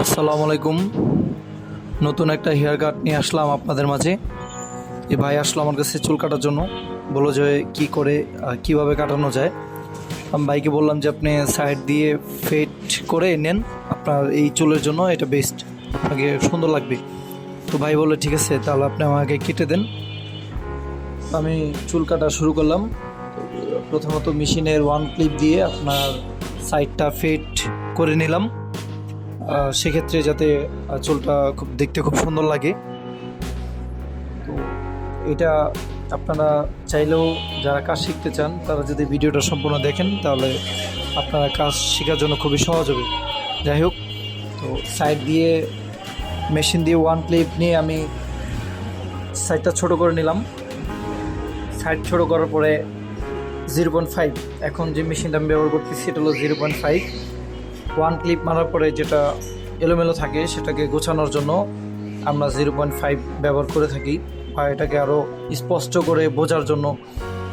আসসালামু আলাইকুম। নতুন একটা হেয়ার কাট নিয়ে আসলাম আপনাদের মাঝে। এই ভাই আসলো আমার কাছে চুল কাটার জন্য, বললো যে কী করে কিভাবে কাটানো যায়। আমি ভাইকে বললাম যে আপনি সাইড দিয়ে ফেড করে নেন, আপনার এই চুলের জন্য এটা বেস্ট, আপনাকে সুন্দর লাগবে। তো ভাই বললো ঠিক আছে, তাহলে আপনি আমাকে কেটে দেন। আমি চুল কাটা শুরু করলাম। প্রথমত মেশিনের ওয়ান ক্লিপ দিয়ে আপনার সাইডটা ফেড করে নিলাম, সেক্ষেত্রে যাতে চুলটা খুব দেখতে খুব সুন্দর লাগে। তো এটা আপনারা চাইলেও যারা কাজ শিখতে চান তারা যদি ভিডিওটা সম্পূর্ণ দেখেন তাহলে আপনারা কাজ শেখার জন্য খুবই সহজ হবে। যাই হোক, তো সাইড দিয়ে মেশিন দিয়ে ওয়ান ক্লিপ নিয়ে আমি সাইডটা ছোট করে নিলাম। সাইড ছোট করার পরে 0.5, এখন যে মেশিনটা আমি ব্যবহার করতেছি সেটা হলো 0.5। ওয়ান ক্লিপ মারার পরে যেটা এলোমেলো থাকে সেটাকে গোছানোর জন্য আমরা 0.5 ব্যবহার করে থাকি, বা এটাকে আরও স্পষ্ট করে বোঝার জন্য,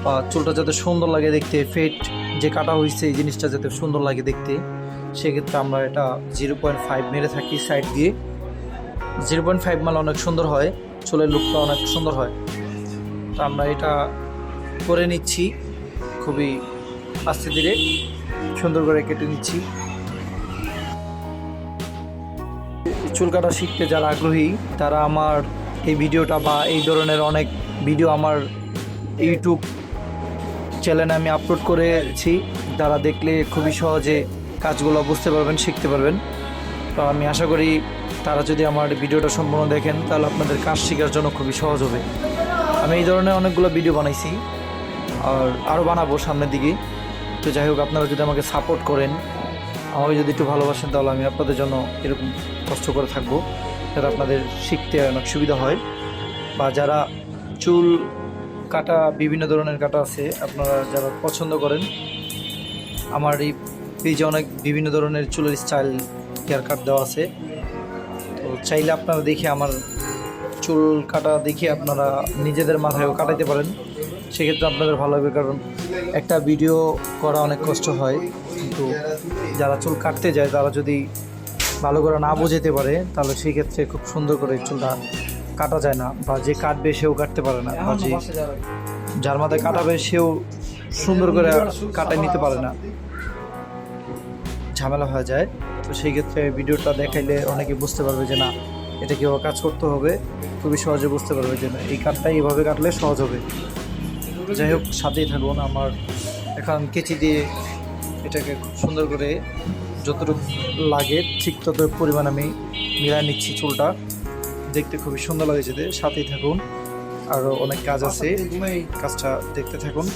বা চুলটা যাতে সুন্দর লাগে দেখতে, ফেড যে কাটা হয়েছে এই জিনিসটা যাতে সুন্দর লাগে দেখতে, সেক্ষেত্রে আমরা এটা 0.5 মেরে থাকি সাইড দিয়ে। 0.5 মারলে অনেক সুন্দর হয়, চুলের লুকটা অনেক সুন্দর হয়। তো আমরা এটা করে নিচ্ছি, খুবই আস্তে ধীরে সুন্দর করে কেটে নিচ্ছি। চুল কাটা শিখতে যারা আগ্রহী তারা আমার এই ভিডিওটা বা এই ধরনের অনেক ভিডিও আমার ইউটিউব চ্যানেলে আমি আপলোড করেছি, তারা দেখলে খুবই সহজে কাজগুলো বুঝতে পারবেন, শিখতে পারবেন। তো আমি আশা করি তারা যদি আমার ভিডিওটা সম্পূর্ণ দেখেন তাহলে আপনাদের কাজ শেখার জন্য খুবই সহজ হবে। আমি এই ধরনের অনেকগুলো ভিডিও বানাইছি আর আরও বানাবো সামনের দিকে। তো যাই হোক, আপনারা যদি আমাকে সাপোর্ট করেন, আমাকে যদি একটু ভালোবাসেন, তাহলে আমি আপনাদের জন্য এরকম কষ্ট করে থাকবো যাতে আপনাদের শিখতে অনেক সুবিধা হয়। বা যারা চুল কাটা, বিভিন্ন ধরনের কাটা আছে, আপনারা যারা পছন্দ করেন, আমার এই পেজে অনেক বিভিন্ন ধরনের চুলের স্টাইল হেয়ার কাট দেওয়া আছে। তো চাইলে আপনারা দেখে আমার চুল কাটা দেখে আপনারা নিজেদের মাথায়ও কাটাইতে পারেন, সেক্ষেত্রে আপনাদের ভালো হবে। কারণ একটা ভিডিও করা অনেক কষ্ট হয়, কিন্তু যারা চুল কাটতে যায় তারা যদি ভালো করে না বোঝাতে পারে তাহলে সেই ক্ষেত্রে খুব সুন্দর করে চুলটা কাটা যায় না, বা যে কাটবে সেও কাটতে পারে না, বা যে যার মাথায় কাটাবে সেও সুন্দর করে কাটাই নিতে পারে না, ঝামেলা হয়ে যায়। তো সেই ক্ষেত্রে ভিডিওটা দেখাইলে অনেকে বুঝতে পারবে যে না, এটা কীভাবে কাজ করতে হবে, খুবই সহজে বুঝতে পারবে যে না, এই কাটটাই এইভাবে কাটলে সহজ হবে। যাই হোক, সাথেই থাকুন। আমার এখন কেচি দিয়ে এটাকে খুব সুন্দর করে যতটুকু লাগে ঠিক তত পরিমাণ আমি মিলাই নিচ্ছি। চুলটা দেখতে খুবই সুন্দর লাগে যেতে, সাথেই থাকুন। আরও অনেক কাজ আছে, কাজটা দেখতে থাকুন।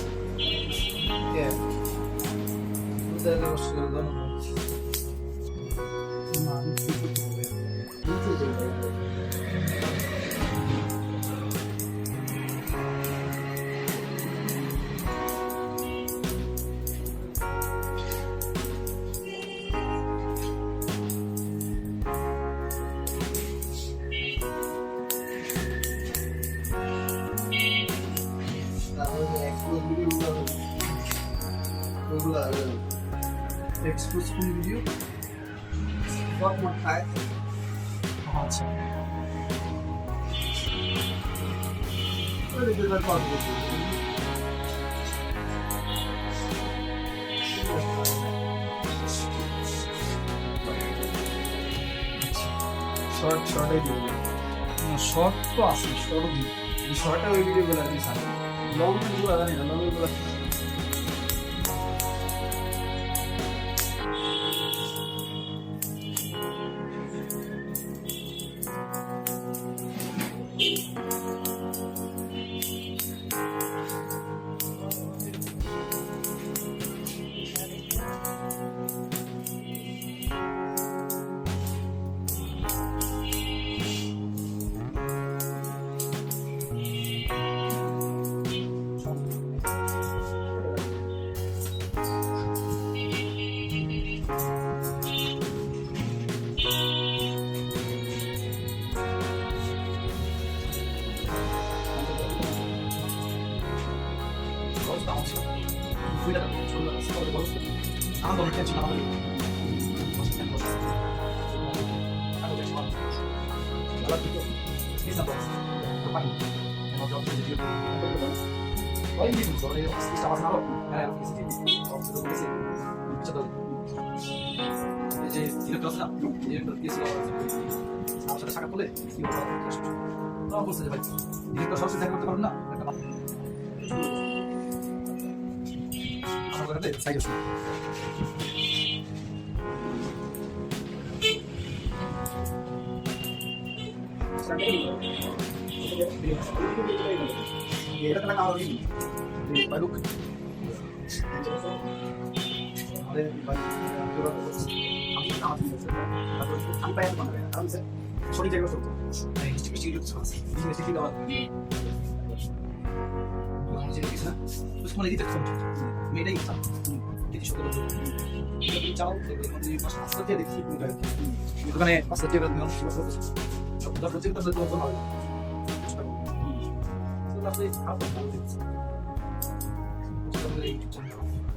Exclusive video. What more time? আচ্ছা, Öyle bir rekor short video short তো আছে, শর্ট শর্টে ওই ভিডিওগুলো আর কি সামনে লং ভিডিওগুলো জানি না, লং ভিডিওগুলো Allora tutto si sta bene. Lo fai. Non ho gioco di giro. Poi mi dico, si stava snaro. Si dopo che si c'è da যে ডিরেক্টর আছে না ডিরেক্টর গেছিল আমার সাথে সাক্ষাৎ করলে তখন বলছে যে ভাই ডিরেক্টর সবসময় দেখা করতে পারবেন না একটা আমার ঘরে সাইড আছে এটা তো না আমার বালুক আমাদের ভাই আমি পাই না কারণ স্যার সঠিক জায়গায় সত্য হিস্ট্রি হিস্ট্রি দেওয়া যেটা কিছু না মানে দিতে মেয়েটাই ইচ্ছা যদি সত্য চাও পাঁচটা দিয়ে দেখি দোকানে পাঁচটা দিয়ে সব দরকার চিন্তা করতে হবে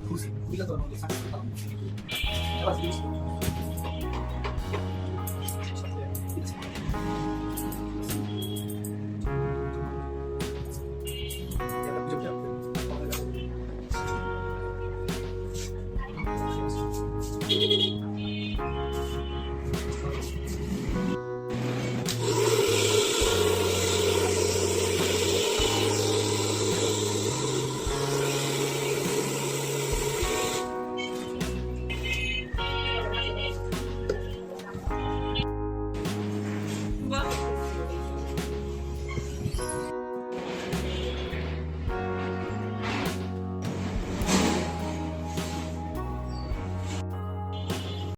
খুশি খুশি তো